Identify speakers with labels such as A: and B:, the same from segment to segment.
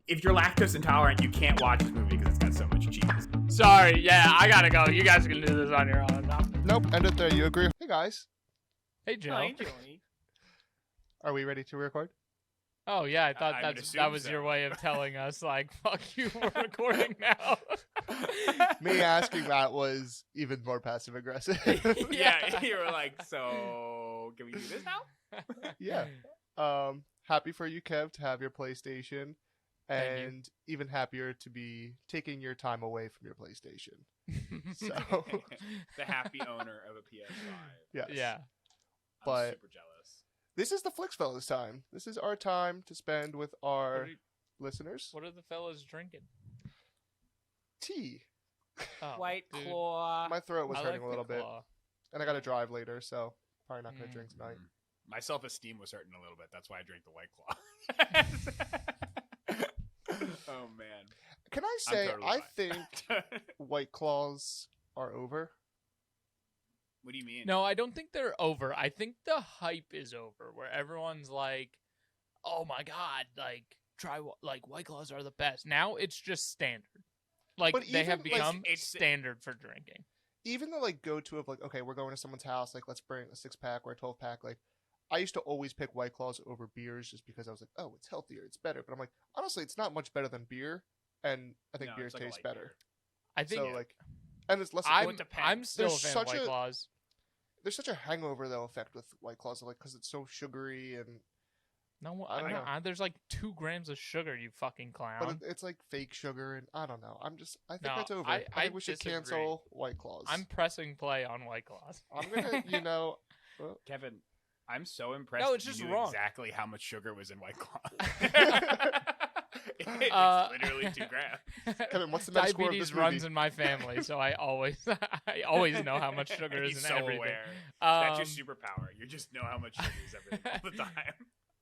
A: if you're lactose intolerant, you can't watch this movie because it's got so much cheese.
B: Sorry, yeah, I gotta go. You guys can do this on your own now.
C: Nope, end it there. You agree? Hey guys,
B: Hey, Joe.
A: Hi, Joey.
C: are we ready to record?
B: Oh yeah, I thought
A: I would
B: that
A: assume
B: was
A: so.
B: your way of telling us, like, fuck you, we're recording now.
C: Me asking that was even more passive aggressive.
A: Yeah, you were like, so can we do this now?
C: Yeah. Happy for you, Kev, to have your PlayStation,
B: Thank you.
C: and even happier to be taking your time away from your PlayStation. So,
A: The happy owner of a PS5.
C: yes.
B: Yeah.
A: I'm
C: But-
A: super jealous.
C: This is the Flix Fellas time. This is our time to spend with our
B: What are,
C: listeners.
B: what are the fellas drinking?
C: Tea.
B: Oh,
A: White
B: dude,
A: Claw.
C: My throat was
B: I
C: hurting
B: like
C: a little
B: the
C: bit,
B: claw.
C: and I got to drive later, so probably not going to drink tonight.
A: My self-esteem was hurting a little bit. That's why I drank the White Claw. Oh, man.
C: Can I
A: I'm
C: say,
A: totally
C: I
A: fine.
C: think White Claws are over.
A: What do you mean?
B: No, I don't think they're over. I think the hype is over, where everyone's like, "Oh my god, like White Claws are the best." Now it's just standard. Like
C: But
B: they have
C: even, like,
B: become
A: it's-
B: standard for drinking.
C: Even the like go-to of like, okay, we're going to someone's house, like let's bring a 6-pack or a 12-pack. Like, I used to always pick White Claws over beers just because I was like, oh, it's healthier, it's better. But I'm like, honestly, it's not much better than beer, and I think
A: No,
C: beers
A: it's like a
C: taste
A: light
C: better.
A: beer.
B: I think
C: So like, and it's less.
B: I'm
A: it depends.
B: I'm still a
C: There's
B: fan of
C: such
B: White
C: a-
B: Claws.
C: There's such a hangover though effect with White Claws, like because it's so sugary and
B: No,
C: I don't know.
B: there's like 2 grams of sugar, you fucking clown.
C: but it's like fake sugar and I don't know. I think
B: No,
C: that's over.
B: I
C: think we should
B: disagree.
C: cancel White Claws.
B: I'm pressing play on White Claws.
C: I'm gonna,
A: Kevin, I'm so impressed.
B: No, it's
A: that you
B: just
A: knew
B: wrong.
A: exactly how much sugar was in White Claw. It's literally 2 grams.
C: Kevin, what's the meta score of
B: Diabetes
C: this
B: runs
C: movie?
B: in my family, so I always know how much sugar is
A: He's
B: in
A: so
B: everything.
A: aware. That's your
B: Um,
A: superpower. You just know how much sugar is everything all the time.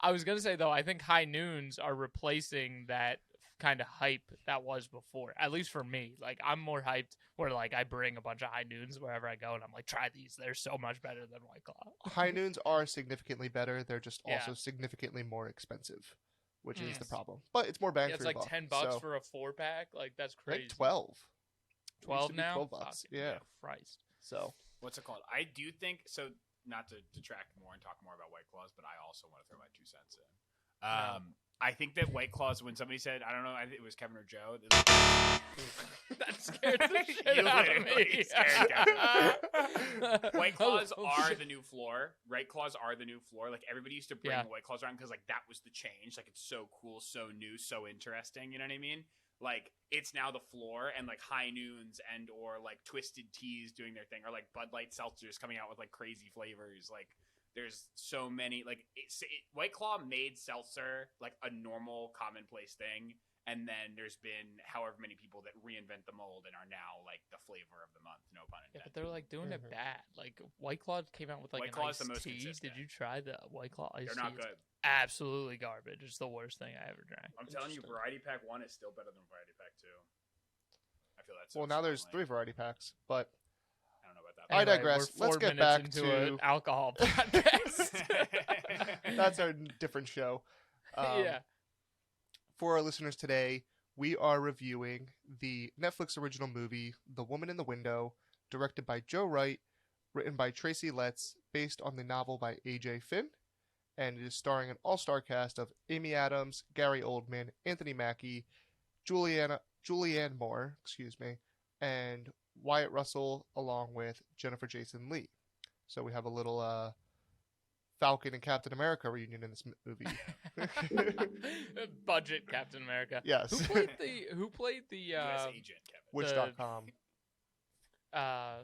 B: I was gonna say though, I think high noons are replacing that kind of hype that was before. At least for me, like I'm more hyped where like I bring a bunch of high noons wherever I go, and I'm like, try these. They're so much better than White Claw.
C: High noons are significantly better. They're just
B: Yeah.
C: also significantly more expensive, which is the
B: Yes.
C: problem. But it's more bang
B: Yeah,
C: for
B: it's
C: your
B: like
C: buck.
B: $10
C: so,
B: for a 4-pack. Like that's
C: I think
B: crazy.
C: 12. It used to
B: 12
C: be
B: now.
C: $12 bucks.
B: Fucking
C: Yeah.
B: Christ.
C: So
A: What's it called? I do think so. Not to detract more and talk more about White Claws, but I also want to throw my 2 cents in. I think that White Claws, when somebody said, I don't know, I think it was Kevin or Joe.
B: That scared the shit
A: You
B: out of
A: literally
B: me.
A: scared White Claws are
B: shit.
A: the new floor. White Claws are the new floor. Like everybody used to bring
B: Yeah.
A: White Claws around because like that was the change. Like it's so cool, so new, so interesting. You know what I mean? Like it's now the floor, and like High Noons and or like Twisted Teas doing their thing, or like Bud Light seltzers coming out with like crazy flavors. Like there's so many. Like White Claw made seltzer like a normal, commonplace thing. And then there's been however many people that reinvent the mold and are now like the flavor of the month. No pun
B: Yeah,
A: intended.
B: but they're like doing it
C: Mhm.
B: bad. Like White Claw came out with like
A: White
B: an
A: Claw is the
B: iced
A: most
B: tea.
A: consistent.
B: Did you try the White Claw iced
A: They're not
B: tea?
A: good.
B: It's absolutely garbage. It's the worst thing I ever drank.
A: I'm telling you,
C: Interesting.
A: Variety Pack 1 is still better than Variety Pack 2. I feel that's so
C: well, now there's 3
A: strongly.
C: variety packs, but
A: I don't know about that.
C: I
B: Anyway,
C: digress.
B: We're 4
C: Let's get
B: minutes
C: back
B: into
C: to-
B: an alcohol podcast.
C: that's a different show.
B: Yeah.
C: For our listeners today, we are reviewing the Netflix original movie, The Woman in the Window, directed by Joe Wright, written by Tracy Letts, based on the novel by A.J. Finn, and it is starring an all-star cast of Amy Adams, Gary Oldman, Anthony Mackie, Julianne Moore, and Wyatt Russell, along with Jennifer Jason Leigh. So we have a little Falcon and Captain America reunion in this movie.
B: Budget Captain America.
C: Yes.
B: Who played the
A: US agent, Kevin.
C: Witch.com.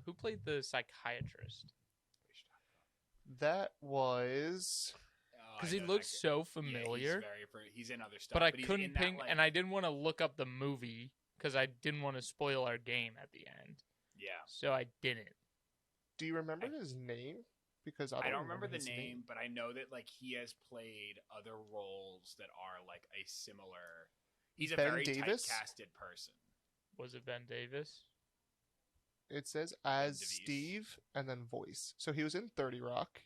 B: who played the psychiatrist?
C: That was
B: Because he looks so familiar,
A: he's in other stuff.
B: but I
A: he's
B: couldn't
A: in that,
B: ping,
A: like-
B: and I didn't want to look up the movie because I didn't want to spoil our game at the end,
A: Yeah.
B: so I didn't.
C: Do you remember his name? Because
A: I don't remember the
C: his
A: name, but I know that like he has played other roles that are like a similar. He's a
C: Ben
A: very
C: Davis?
A: typecasted person.
B: Was it Ben Davis?
C: It says as
A: DeVries.
C: Steve and then voice. So he was in 30 Rock.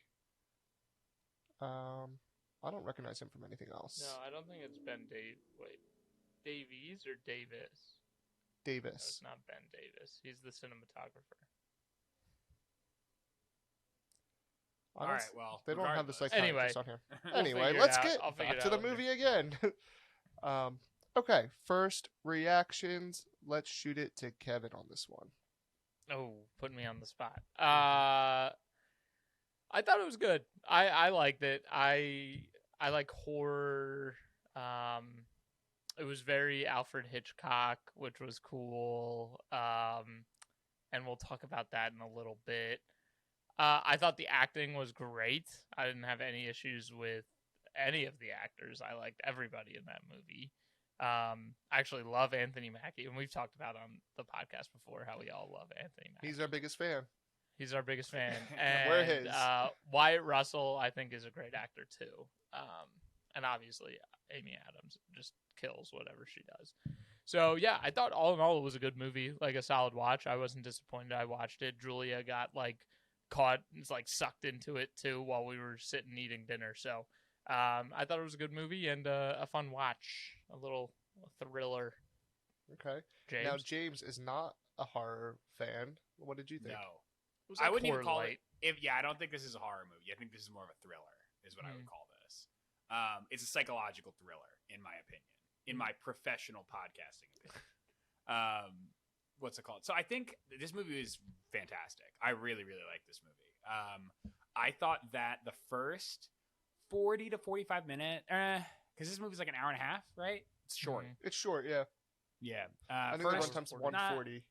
C: I don't recognize him from anything else.
B: No, I don't think it's Ben Dave. Wait, Davies or Davis? No,
C: Davis.
B: it's not Ben Davis. He's the cinematographer.
A: All right, well,
C: They don't have the
A: regardless.
C: psychiatrist on here.
B: We'll
C: Anyway,
B: figure it
C: let's
B: out.
C: get
B: I'll figure
C: back
B: it
C: to the
B: out.
C: movie again. Okay, first reactions. Let's shoot it to Kevin on this one.
B: Oh, putting me on the spot. I thought it was good. I liked it. I like horror. It was very Alfred Hitchcock, which was cool. And we'll talk about that in a little bit. I thought the acting was great. I didn't have any issues with any of the actors. I liked everybody in that movie. I actually love Anthony Mackie, and we've talked about on the podcast before how we all love Anthony Mackie.
C: He's our biggest fan.
B: He's our biggest fan. And
C: We're his.
B: Wyatt Russell, I think, is a great actor too. And obviously, Amy Adams just kills whatever she does. So yeah, I thought all in all it was a good movie, like a solid watch. I wasn't disappointed. I watched it. Julia got caught, sucked into it too while we were sitting eating dinner. So I thought it was a good movie and a fun watch, a little thriller.
C: Okay.
B: James?
C: Now, James is not a horror fan. What did you think?
A: No.
B: It was
A: I wouldn't even call
B: light.
A: it. I don't think this is a horror movie. I think this is more of a thriller, is what I would call this. It's a psychological thriller, in my opinion, in my professional podcasting opinion. What's it called? So I think this movie is fantastic. I really, really like this movie. I thought that the first 40 to 45 minutes, because this movie's like an hour and a half, right? It's short.
C: It's short, yeah.
A: Yeah.
C: I think the runtime's 140.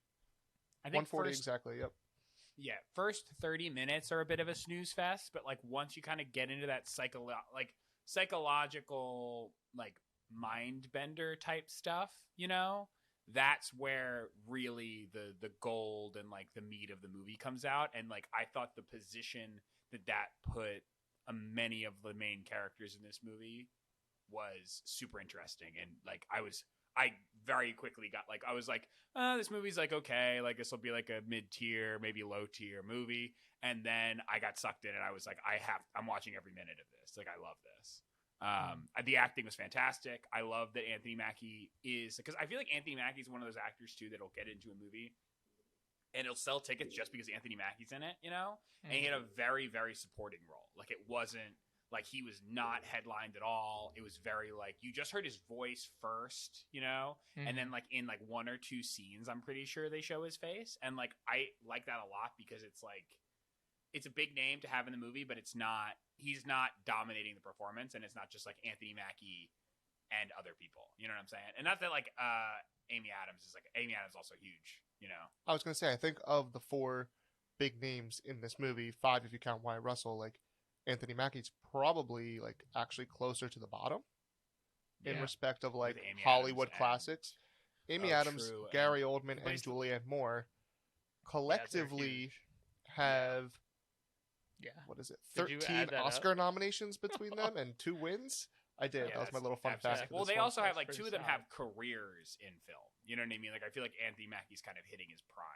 A: I think
C: 140 exactly, yep.
A: Yeah, first 30 minutes are a bit of a snooze fest, but once you kind of get into that psychological mind bender type stuff, that's where really the gold and the meat of the movie comes out. And I thought the position that put many of the main characters in this movie was super interesting. And I very quickly got I was this movie's okay, this will be a mid-tier, maybe low-tier movie. And then I got sucked in and I was I'm watching every minute of this. I love this. The acting was fantastic. I love that Anthony Mackie is, because I feel like Anthony Mackie is one of those actors too that'll get into a movie and he'll sell tickets just because Anthony Mackie's in it, And he had a very, very supporting role. It wasn't he was not headlined at all. It was very you just heard his voice first, and then in one or two scenes, I'm pretty sure they show his face, and I like that a lot because it's a big name to have in the movie, but he's not dominating the performance, and it's not just Anthony Mackie and other people. You know what I'm saying? And not that Amy Adams is Amy Adams is also huge.
C: I was gonna say, I think of the 4 big names in this movie, 5 if you count Wyatt Russell, Anthony Mackie's probably actually closer to the bottom in respect of Hollywood classics. Amy Adams,
A: true.
C: Gary Oldman,
A: But
C: and
A: he's-
C: Julianne Moore collectively have what is it?
B: Did you
C: 13
B: add that
C: Oscar nominations between them and 2 wins. I did.
A: Yeah,
C: that was my
A: that's
C: little fun
A: absolutely-
C: fact. for
A: Well,
C: this
A: they
C: one.
A: also have
B: That's
A: 2 of
B: pretty
A: them have careers in film. You know what I mean? I feel like Anthony Mackie's kind of hitting his prime.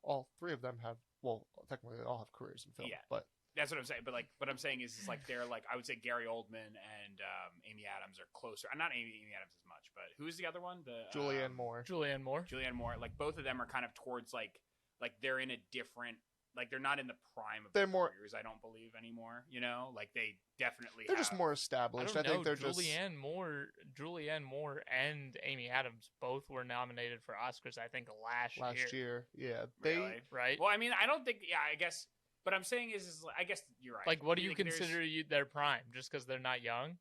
C: All 3 of them have. Well, technically, they all have careers in film.
A: Yeah.
C: But
A: That's what I'm saying. But what I'm saying is they're I would say Gary Oldman and Amy Adams are closer. Not Amy Adams as much, but who's the other one? The
C: Julianne Moore.
B: Julianne Moore.
A: Julianne Moore. Both of them are kind of towards they're in a different. They're not in the prime of
C: They're
A: their
C: more-
A: careers, I don't believe anymore. They definitely
C: They're just
A: have-
C: more
B: I
C: established.
B: don't
C: I think
B: know.
C: they're just.
B: Julianne Moore, and Amy Adams both were nominated for Oscars. I think last
C: Year. Yeah. They.
A: Really?
B: right?
A: Well, I mean, I don't think. Yeah, I guess. But I'm saying is I guess you're right.
B: What do
A: I
B: you
A: think there's-
B: consider their prime? Just because they're not young?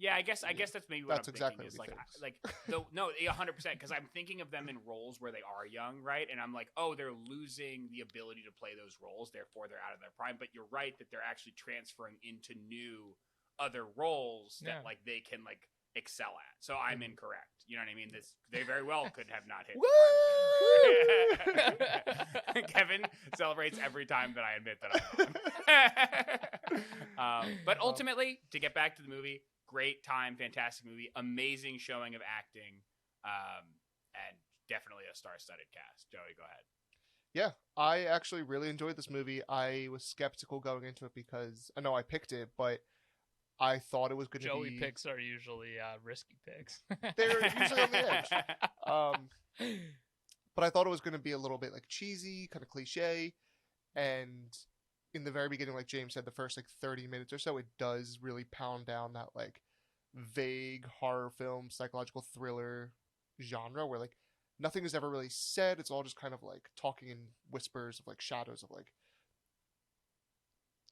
A: Yeah, I guess that's maybe what
C: That's
A: I'm
C: exactly
A: thinking
C: what
A: is
C: he thinks.
A: no, 100%, because I'm thinking of them in roles where they are young, right? And I'm oh, they're losing the ability to play those roles, therefore they're out of their prime. But you're right that they're actually transferring into new other roles that they can excel at. So I'm incorrect. You know what I mean? They very well could have not hit. the prime. Kevin celebrates every time that I admit that I'm wrong. But ultimately, to get back to the movie, great time, fantastic movie, amazing showing of acting, and definitely a star-studded cast. Joey, go ahead.
C: Yeah, I actually really enjoyed this movie. I was skeptical going into it because I know I picked it, but I thought it was going to
B: Joey
C: be.
B: picks are usually risky picks.
C: They're usually on the edge. But I thought it was going to be a little bit like cheesy, kind of cliche, and in the very beginning, like James said, the first like 30 minutes or so, it does really pound down that like vague horror film, psychological thriller genre where like nothing is ever really said. It's all just kind of like talking in whispers of like shadows of like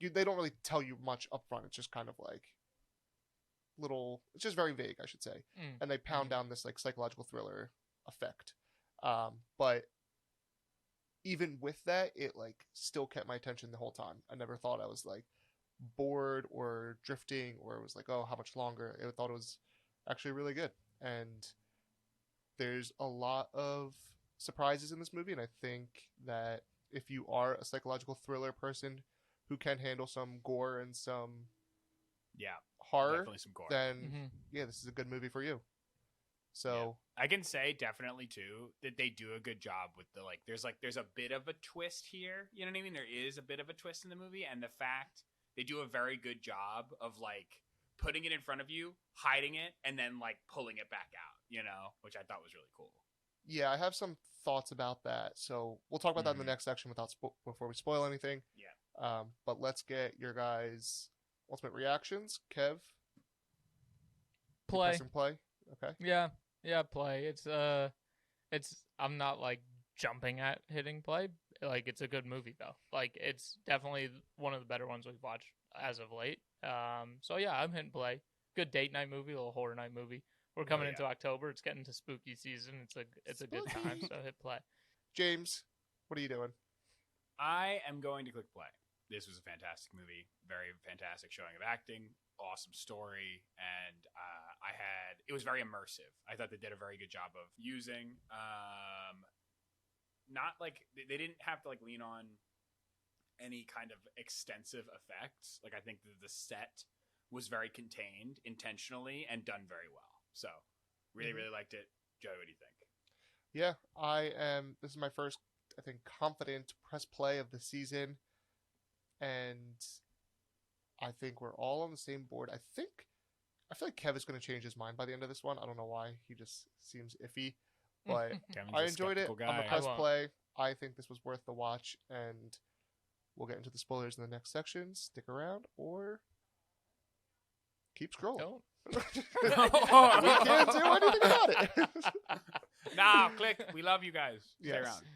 C: they don't really tell you much up front. It's just kind of like little. It's just very vague, I should say. And they pound down this like psychological thriller effect. But even with that, it like still kept my attention the whole time. I never thought I was like bored or drifting or it was like, oh, how much longer? I thought it was actually really good. And there's a lot of surprises in this movie, and I think that if you are a psychological thriller person who can handle some gore and some horror,
A: definitely some gore.
C: then yeah, this is a good movie for you. So
A: I can say definitely too that they do a good job with the like. There's a bit of a twist here. You know what I mean? There is a bit of a twist in the movie, and the fact they do a very good job of like putting it in front of you, hiding it, and then like pulling it back out. You know, which I thought was really cool.
C: Yeah, I have some thoughts about that. So we'll talk about that in the next section without before we spoil anything.
A: Yeah.
C: But let's get your guys' ultimate reactions. Kev,
B: Play.
C: Play. Okay.
B: Yeah, play. It's I'm not like jumping at hitting play. Like it's a good movie though. Like it's definitely one of the better ones we've watched as of late. So yeah, I'm hitting play. Good date night movie, a little horror night movie. We're coming into October. It's getting to spooky season. It's a good time. So hit play.
C: James, what are you doing?
A: I am going to click play. This was a fantastic movie. Very fantastic showing of acting. Awesome story. And it was very immersive. I thought they did a very good job of using, not like, they didn't have to like lean on any kind of extensive effects. Like I think the set was very contained intentionally and done very well. So really, really liked it. Joey, what do you think?
C: Yeah, this is my first, I think, confident press play of the season. And I think we're all on the same board. I feel like Kev is going to change his mind by the end of this one. I don't know why. He just seems iffy. But I enjoyed it.
A: Guy.
C: I'm a press play. I think this was worth the watch. And we'll get into the spoilers in the next section. Stick around or keep scrolling.
B: Don't.
C: We can't do anything about it.
A: Nah, click. We love you guys. Stay
C: Yes.
A: around.